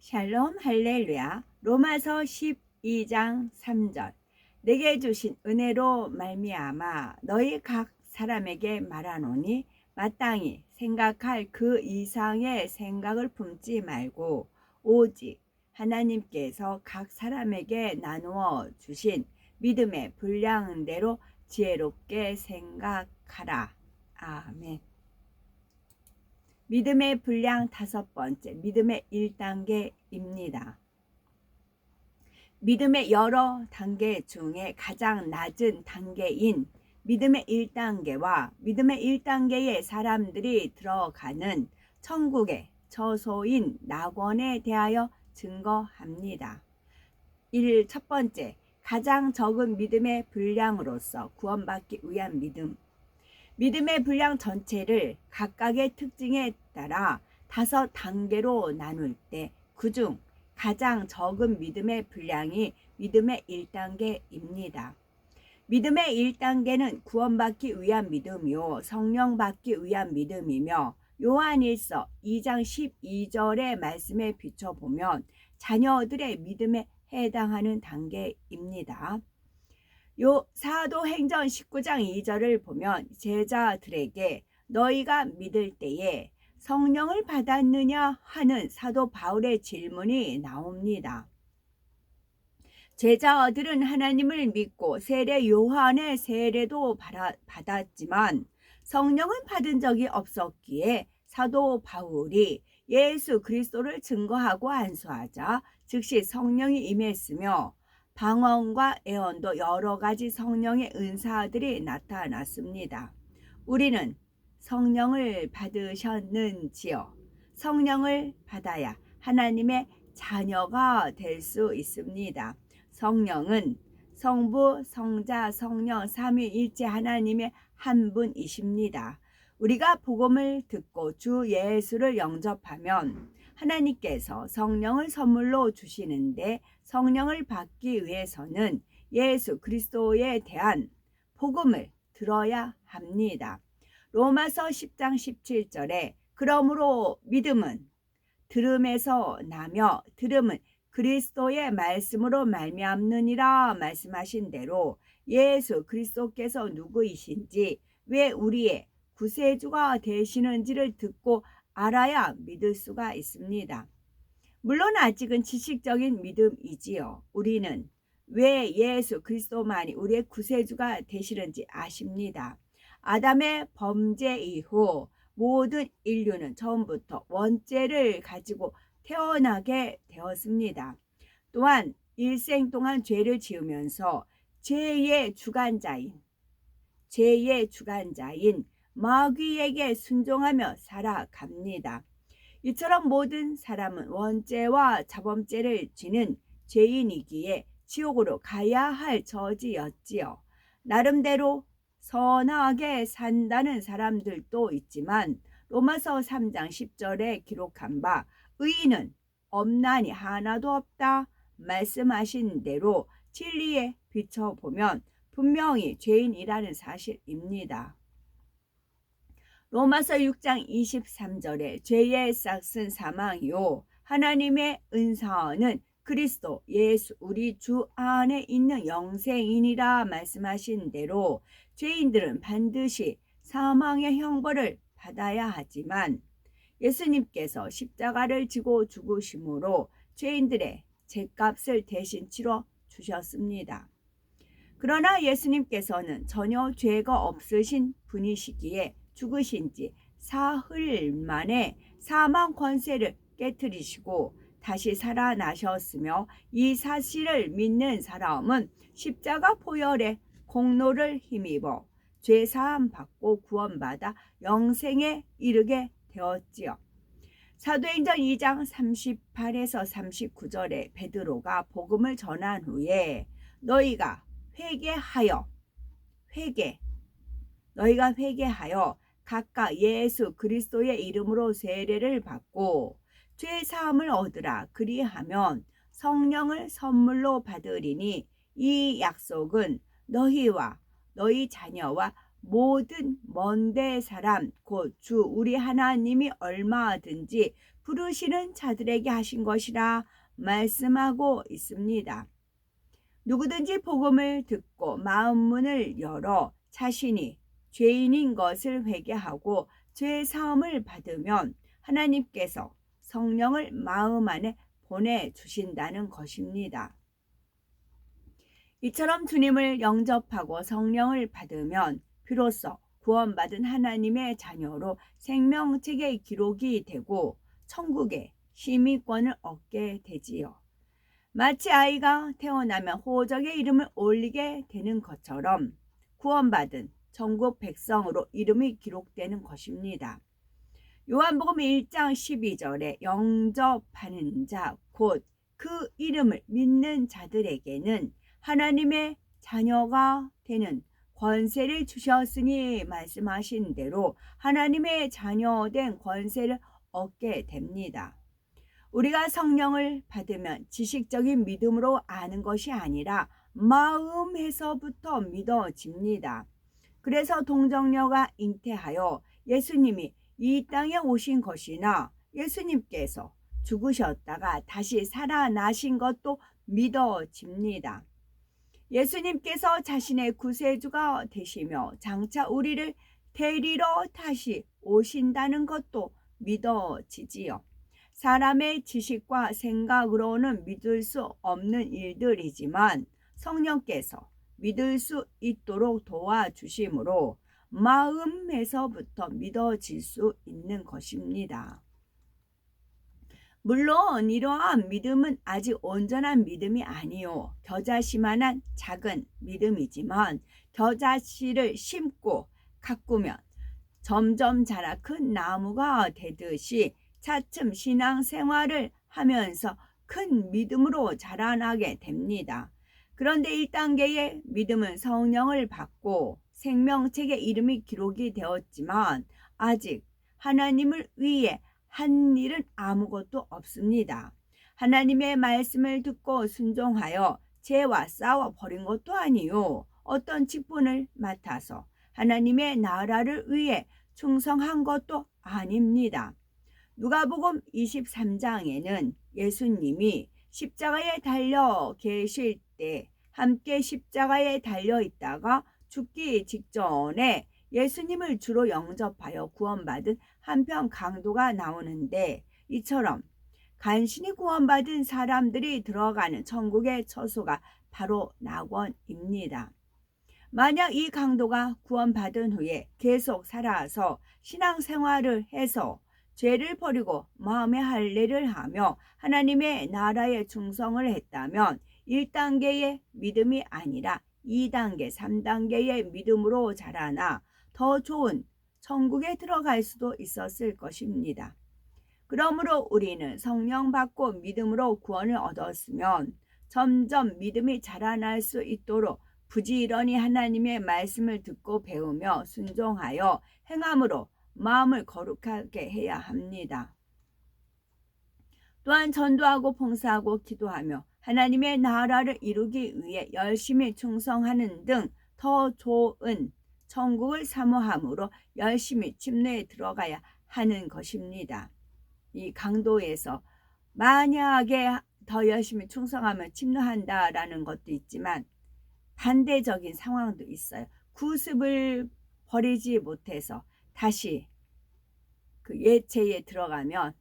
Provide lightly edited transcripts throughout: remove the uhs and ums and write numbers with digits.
샬롬 할렐루야. 로마서 12장 3절. 내게 주신 은혜로 말미암아 너희 각 사람에게 말하노니 마땅히 생각할 그 이상의 생각을 품지 말고 오직 하나님께서 각 사람에게 나누어 주신 믿음의 분량대로 지혜롭게 생각하라. 아멘. 믿음의 분량 5번째, 믿음의 1단계입니다. 믿음의 여러 단계 중에 가장 낮은 단계인 믿음의 1단계와 믿음의 1단계의 사람들이 들어가는 천국의 처소인 낙원에 대하여 증거합니다. 첫 번째, 가장 적은 믿음의 분량으로서 구원받기 위한 믿음. 믿음의 분량 전체를 각각의 특징에 따라 5단계로 나눌 때 그중 가장 적은 믿음의 분량이 믿음의 1단계입니다. 믿음의 1단계는 구원받기 위한 믿음이요 성령 받기 위한 믿음이며 요한일서 2장 12절의 말씀에 비춰보면 자녀들의 믿음에 해당하는 단계입니다. 사도행전 19장 2절을 보면 제자들에게 너희가 믿을 때에 성령을 받았느냐 하는 사도 바울의 질문이 나옵니다. 제자들은 하나님을 믿고 세례 요한의 세례도 받았지만 성령을 받은 적이 없었기에 사도 바울이 예수 그리스도를 증거하고 안수하자 즉시 성령이 임했으며 방언과 애언도 여러 가지 성령의 은사들이 나타났습니다. 우리는 성령을 받으셨는지요? 성령을 받아야 하나님의 자녀가 될 수 있습니다. 성령은 성부, 성자, 성령 삼위일체 하나님의 한 분이십니다. 우리가 복음을 듣고 주 예수를 영접하면 하나님께서 성령을 선물로 주시는데 성령을 받기 위해서는 예수 그리스도에 대한 복음을 들어야 합니다. 로마서 10장 17절에 그러므로 믿음은 들음에서 나며 들음은 그리스도의 말씀으로 말미암느니라 말씀하신 대로 예수 그리스도께서 누구이신지 왜 우리의 구세주가 되시는지를 듣고 알아야 믿을 수가 있습니다. 물론 아직은 지식적인 믿음이지요. 우리는 왜 예수 그리스도만이 우리의 구세주가 되시는지 아십니다. 아담의 범죄 이후 모든 인류는 처음부터 원죄를 가지고 태어나게 되었습니다. 또한 일생 동안 죄를 지으면서 죄의 주관자인 마귀에게 순종하며 살아갑니다. 이처럼 모든 사람은 원죄와 자범죄를 지는 죄인이기에 지옥으로 가야 할 처지였지요. 나름대로 선하게 산다는 사람들도 있지만 로마서 3장 10절에 기록한 바 의인은 없나니 하나도 없다 말씀하신 대로 진리에 비춰보면 분명히 죄인이라는 사실입니다. 로마서 6장 23절에 죄의 싹은 사망이요 하나님의 은사는 그리스도 예수 우리 주 안에 있는 영생이니라 말씀하신 대로 죄인들은 반드시 사망의 형벌을 받아야 하지만 예수님께서 십자가를 지고 죽으심으로 죄인들의 죄값을 대신 치러 주셨습니다. 그러나 예수님께서는 전혀 죄가 없으신 분이시기에 죽으신 지 사흘 만에 사망 권세를 깨뜨리시고 다시 살아나셨으며 이 사실을 믿는 사람은 십자가 보혈의 공로를 힘입어 죄사함 받고 구원받아 영생에 이르게 되었지요. 사도행전 2장 38에서 39절에 베드로가 복음을 전한 후에 너희가 회개하여 각각 예수 그리스도의 이름으로 세례를 받고 죄 사함을 얻으라. 그리하면 성령을 선물로 받으리니 이 약속은 너희와 너희 자녀와 모든 먼데 사람 곧 주 우리 하나님이 얼마든지 부르시는 자들에게 하신 것이라 말씀하고 있습니다. 누구든지 복음을 듣고 마음 문을 열어 자신이 죄인인 것을 회개하고 죄 사함을 받으면 하나님께서 성령을 마음 안에 보내주신다는 것입니다. 이처럼 주님을 영접하고 성령을 받으면 비로소 구원받은 하나님의 자녀로 생명책의 기록이 되고 천국의 시민권을 얻게 되지요. 마치 아이가 태어나면 호적의 이름을 올리게 되는 것처럼 구원받은 천국 백성으로 이름이 기록되는 것입니다. 요한복음 1장 12절에 영접하는 자 곧 그 이름을 믿는 자들에게는 하나님의 자녀가 되는 권세를 주셨으니 말씀하신 대로 하나님의 자녀된 권세를 얻게 됩니다. 우리가 성령을 받으면 지식적인 믿음으로 아는 것이 아니라 마음에서부터 믿어집니다. 그래서 동정녀가 잉태하여 예수님이 이 땅에 오신 것이나 예수님께서 죽으셨다가 다시 살아나신 것도 믿어집니다. 예수님께서 자신의 구세주가 되시며 장차 우리를 데리러 다시 오신다는 것도 믿어지지요. 사람의 지식과 생각으로는 믿을 수 없는 일들이지만 성령께서 믿을 수 있도록 도와주심으로 마음에서부터 믿어질 수 있는 것입니다. 물론 이러한 믿음은 아직 온전한 믿음이 아니요 겨자씨만한 작은 믿음이지만 겨자씨를 심고 가꾸면 점점 자라 큰 나무가 되듯이 차츰 신앙생활을 하면서 큰 믿음으로 자라나게 됩니다. 그런데 1단계의 믿음은 성령을 받고 생명책에 이름이 기록이 되었지만 아직 하나님을 위해 한 일은 아무것도 없습니다. 하나님의 말씀을 듣고 순종하여 죄와 싸워 버린 것도 아니요 어떤 직분을 맡아서 하나님의 나라를 위해 충성한 것도 아닙니다. 누가복음 23장에는 예수님이 십자가에 달려 계실 때 함께 십자가에 달려 있다가 죽기 직전에 예수님을 주로 영접하여 구원받은 한편 강도가 나오는데 이처럼 간신히 구원받은 사람들이 들어가는 천국의 처소가 바로 낙원입니다. 만약 이 강도가 구원받은 후에 계속 살아서 신앙생활을 해서 죄를 버리고 마음의 할례를 하며 하나님의 나라에 충성을 했다면 1단계의 믿음이 아니라 2단계, 3단계의 믿음으로 자라나 더 좋은 천국에 들어갈 수도 있었을 것입니다. 그러므로 우리는 성령 받고 믿음으로 구원을 얻었으면 점점 믿음이 자라날 수 있도록 부지런히 하나님의 말씀을 듣고 배우며 순종하여 행함으로 마음을 거룩하게 해야 합니다. 또한 전도하고 봉사하고 기도하며 하나님의 나라를 이루기 위해 열심히 충성하는 등 더 좋은 천국을 사모함으로 열심히 침례에 들어가야 하는 것입니다. 이 강도에서 만약에 더 열심히 충성하면 침노한다라는 것도 있지만 반대적인 상황도 있어요. 구습을 버리지 못해서 다시 그 예체에 들어가면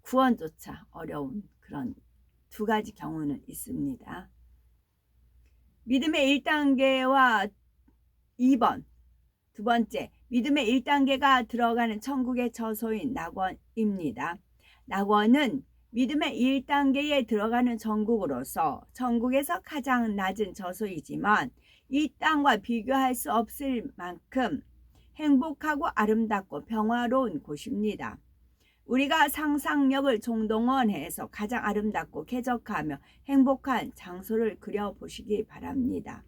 구원조차 어려운 그런 두 가지 경우는 있습니다. 믿음의 1단계와 2번, 두 번째, 믿음의 1단계가 들어가는 천국의 처소인 낙원입니다. 낙원은 믿음의 1단계에 들어가는 천국으로서 천국에서 가장 낮은 처소이지만 이 땅과 비교할 수 없을 만큼 행복하고 아름답고 평화로운 곳입니다. 우리가 상상력을 총동원해서 가장 아름답고 쾌적하며 행복한 장소를 그려보시기 바랍니다.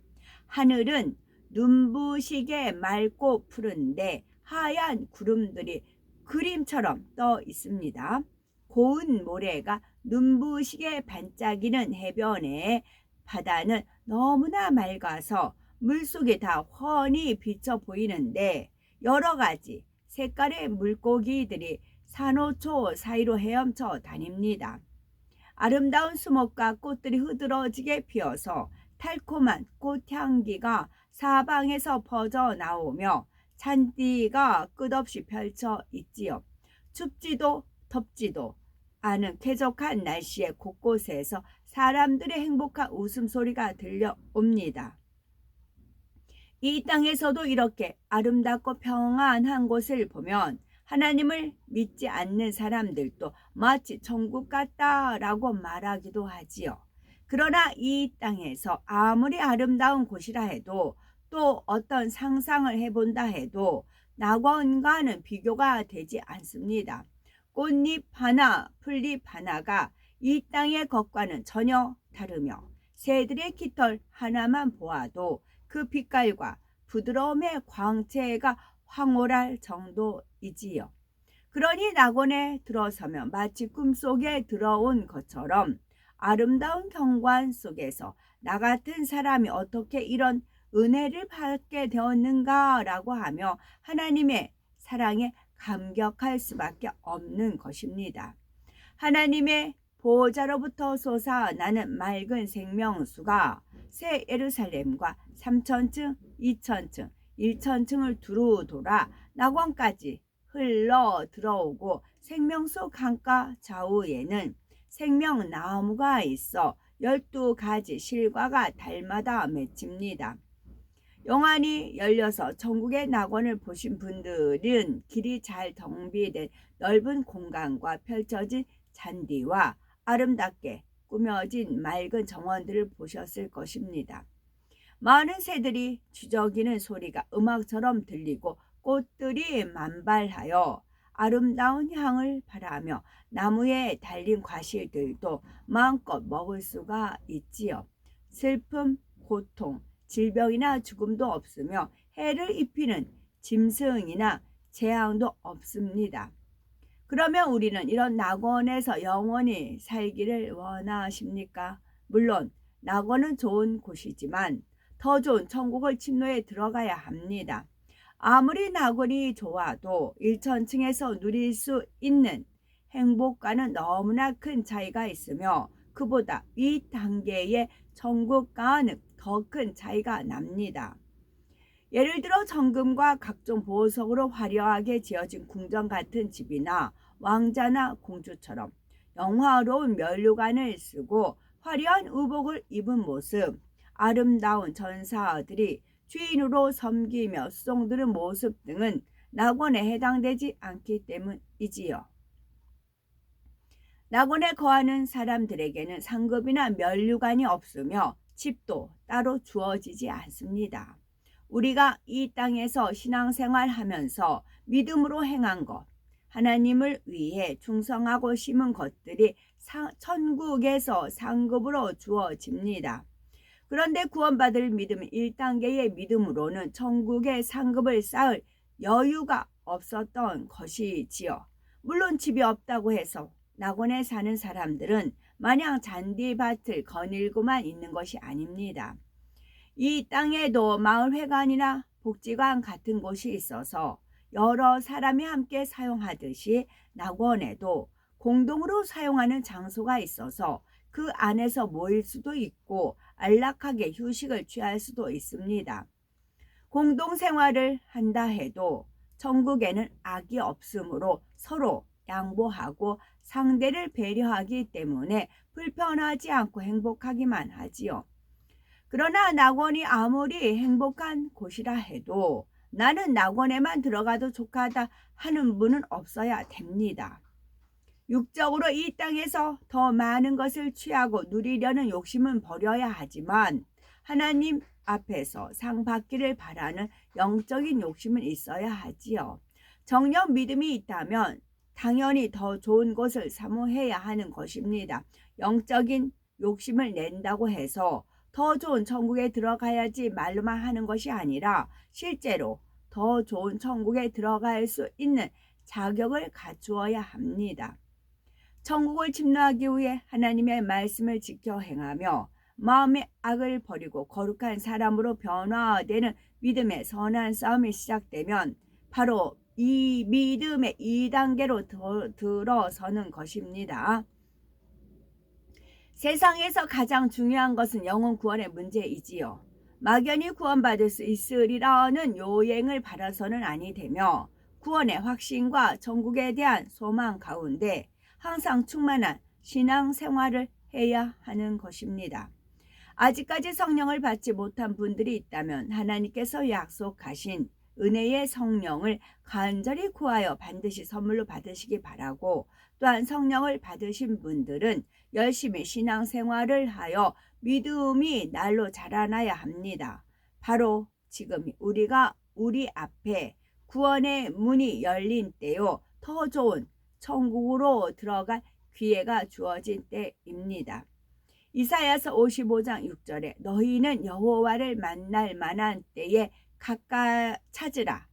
하늘은 눈부시게 맑고 푸른데 하얀 구름들이 그림처럼 떠 있습니다. 고운 모래가 눈부시게 반짝이는 해변에 바다는 너무나 맑아서 물속에 다 훤히 비쳐 보이는데 여러 가지 색깔의 물고기들이 산호초 사이로 헤엄쳐 다닙니다. 아름다운 수목과 꽃들이 흐드러지게 피어서 달콤한 꽃향기가 사방에서 퍼져 나오며 잔디가 끝없이 펼쳐 있지요. 춥지도 덥지도 않은 쾌적한 날씨에 곳곳에서 사람들의 행복한 웃음소리가 들려옵니다. 이 땅에서도 이렇게 아름답고 평안한 곳을 보면 하나님을 믿지 않는 사람들도 마치 천국 같다라고 말하기도 하지요. 그러나 이 땅에서 아무리 아름다운 곳이라 해도 또 어떤 상상을 해본다 해도 낙원과는 비교가 되지 않습니다. 꽃잎 하나, 풀잎 하나가 이 땅의 것과는 전혀 다르며 새들의 깃털 하나만 보아도 그 빛깔과 부드러움의 광채가 황홀할 정도이지요. 그러니 낙원에 들어서면 마치 꿈속에 들어온 것처럼 아름다운 경관 속에서 나 같은 사람이 어떻게 이런 은혜를 받게 되었는가라고 하며 하나님의 사랑에 감격할 수밖에 없는 것입니다. 하나님의 보호자로부터 솟아나는 맑은 생명수가 새 예루살렘과 3천층, 2천층, 1천층을 두루 돌아 낙원까지 흘러 들어오고 생명수 강가 좌우에는 생명나무가 있어 12가지 실과가 달마다 맺힙니다. 영안이 열려서 천국의 낙원을 보신 분들은 길이 잘 정비된 넓은 공간과 펼쳐진 잔디와 아름답게 꾸며진 맑은 정원들을 보셨을 것입니다. 많은 새들이 주저기는 소리가 음악처럼 들리고 꽃들이 만발하여 아름다운 향을 발하며 나무에 달린 과실들도 마음껏 먹을 수가 있지요. 슬픔, 고통, 질병이나 죽음도 없으며 해를 입히는 짐승이나 재앙도 없습니다. 그러면 우리는 이런 낙원에서 영원히 살기를 원하십니까? 물론 낙원은 좋은 곳이지만 더 좋은 천국을 침노에 들어가야 합니다. 아무리 낙원이 좋아도 1천층에서 누릴 수 있는 행복과는 너무나 큰 차이가 있으며 그보다 위 단계의 천국과는 더 큰 차이가 납니다. 예를 들어 정금과 각종 보석으로 화려하게 지어진 궁전 같은 집이나 왕자나 공주처럼 영화로운 면류관을 쓰고 화려한 의복을 입은 모습, 아름다운 전사들이 주인으로 섬기며 수종드는 모습 등은 낙원에 해당되지 않기 때문이지요. 낙원에 거하는 사람들에게는 상급이나 면류관이 없으며 집도 따로 주어지지 않습니다. 우리가 이 땅에서 신앙생활하면서 믿음으로 행한 것, 하나님을 위해 충성하고 심은 것들이 천국에서 상급으로 주어집니다. 그런데 구원받을 믿음 1단계의 믿음으로는 천국의 상급을 쌓을 여유가 없었던 것이지요. 물론 집이 없다고 해서 낙원에 사는 사람들은 마냥 잔디밭을 거닐고만 있는 것이 아닙니다. 이 땅에도 마을회관이나 복지관 같은 곳이 있어서 여러 사람이 함께 사용하듯이 낙원에도 공동으로 사용하는 장소가 있어서 그 안에서 모일 수도 있고 안락하게 휴식을 취할 수도 있습니다. 공동생활을 한다 해도 천국에는 악이 없으므로 서로 양보하고 상대를 배려하기 때문에 불편하지 않고 행복하기만 하지요. 그러나 낙원이 아무리 행복한 곳이라 해도 나는 낙원에만 들어가도 족하다 하는 분은 없어야 됩니다. 육적으로 이 땅에서 더 많은 것을 취하고 누리려는 욕심은 버려야 하지만 하나님 앞에서 상 받기를 바라는 영적인 욕심은 있어야 하지요. 정녕 믿음이 있다면 당연히 더 좋은 것을 사모해야 하는 것입니다. 영적인 욕심을 낸다고 해서 더 좋은 천국에 들어가야지 말로만 하는 것이 아니라 실제로 더 좋은 천국에 들어갈 수 있는 자격을 갖추어야 합니다. 천국을 침노하기 위해 하나님의 말씀을 지켜 행하며 마음의 악을 버리고 거룩한 사람으로 변화되는 믿음의 선한 싸움이 시작되면 바로 이 믿음의 2단계로 들어서는 것입니다. 세상에서 가장 중요한 것은 영혼 구원의 문제이지요. 막연히 구원받을 수 있으리라는 요행을 바라서는 아니 되며 구원의 확신과 천국에 대한 소망 가운데 항상 충만한 신앙 생활을 해야 하는 것입니다. 아직까지 성령을 받지 못한 분들이 있다면 하나님께서 약속하신 은혜의 성령을 간절히 구하여 반드시 선물로 받으시기 바라고, 또한 성령을 받으신 분들은 열심히 신앙생활을 하여 믿음이 날로 자라나야 합니다. 바로 지금 우리가 우리 앞에 구원의 문이 열린 때요, 더 좋은 천국으로 들어갈 기회가 주어진 때입니다. 이사야서 55장 6절에 너희는 여호와를 만날 만한 때에 찾으라.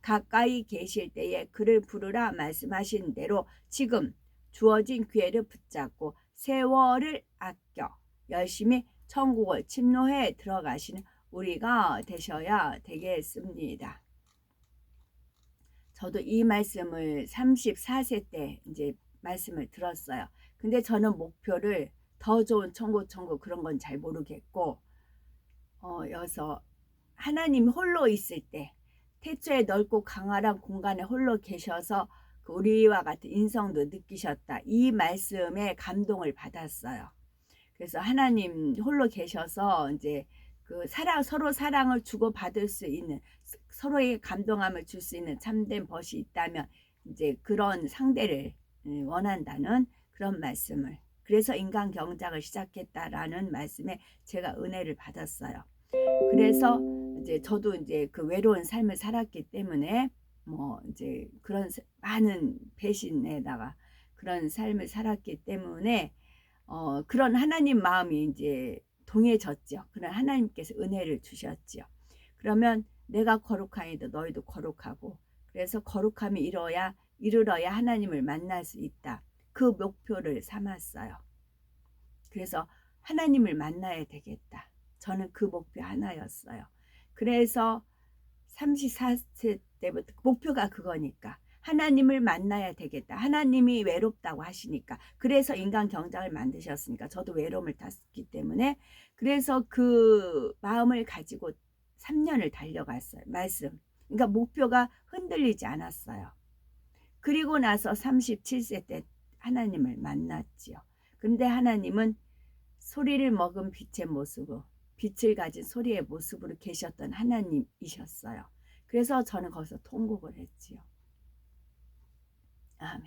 가까이 계실 때에 그를 부르라 말씀하신 대로 지금 주어진 기회를 붙잡고 세월을 아껴 열심히 천국을 침노해 들어가시는 우리가 되셔야 되겠습니다. 저도 이 말씀을 34세 때 이제 말씀을 들었어요. 근데 저는 목표를 더 좋은 천국 그런 건 잘 모르겠고, 여서 하나님 홀로 있을 때 태초에 넓고 강활한 공간에 홀로 계셔서 그 우리와 같은 인성도 느끼셨다. 이 말씀에 감동을 받았어요. 그래서 하나님 홀로 계셔서 이제 그 서로 사랑을 주고 받을 수 있는, 서로의 감동함을 줄 수 있는 참된 벗이 있다면 이제 그런 상대를 원한다는 그런 말씀을, 그래서 인간 경작을 시작했다라는 말씀에 제가 은혜를 받았어요. 그래서 이제 저도 이제 그 외로운 삶을 살았기 때문에 뭐 이제 그런 많은 배신에다가 그런 삶을 살았기 때문에 그런 하나님 마음이 이제 동해졌죠. 그런 하나님께서 은혜를 주셨죠. 그러면 내가 거룩하니도 너희도 거룩하고, 그래서 거룩함이 이르러야 하나님을 만날 수 있다. 그 목표를 삼았어요. 그래서 하나님을 만나야 되겠다. 저는 그 목표 하나였어요. 그래서 34세 때부터 목표가 그거니까 하나님을 만나야 되겠다. 하나님이 외롭다고 하시니까, 그래서 인간 경작을 만드셨으니까 저도 외로움을 탔기 때문에, 그래서 그 마음을 가지고 3년을 달려갔어요. 말씀. 그러니까 목표가 흔들리지 않았어요. 그리고 나서 37세 때 하나님을 만났지요. 근데 하나님은 소리를 먹은 빛의 모습으로, 빛을 가진 소리의 모습으로 계셨던 하나님이셨어요. 그래서 저는 거기서 통곡을 했지요. 아멘.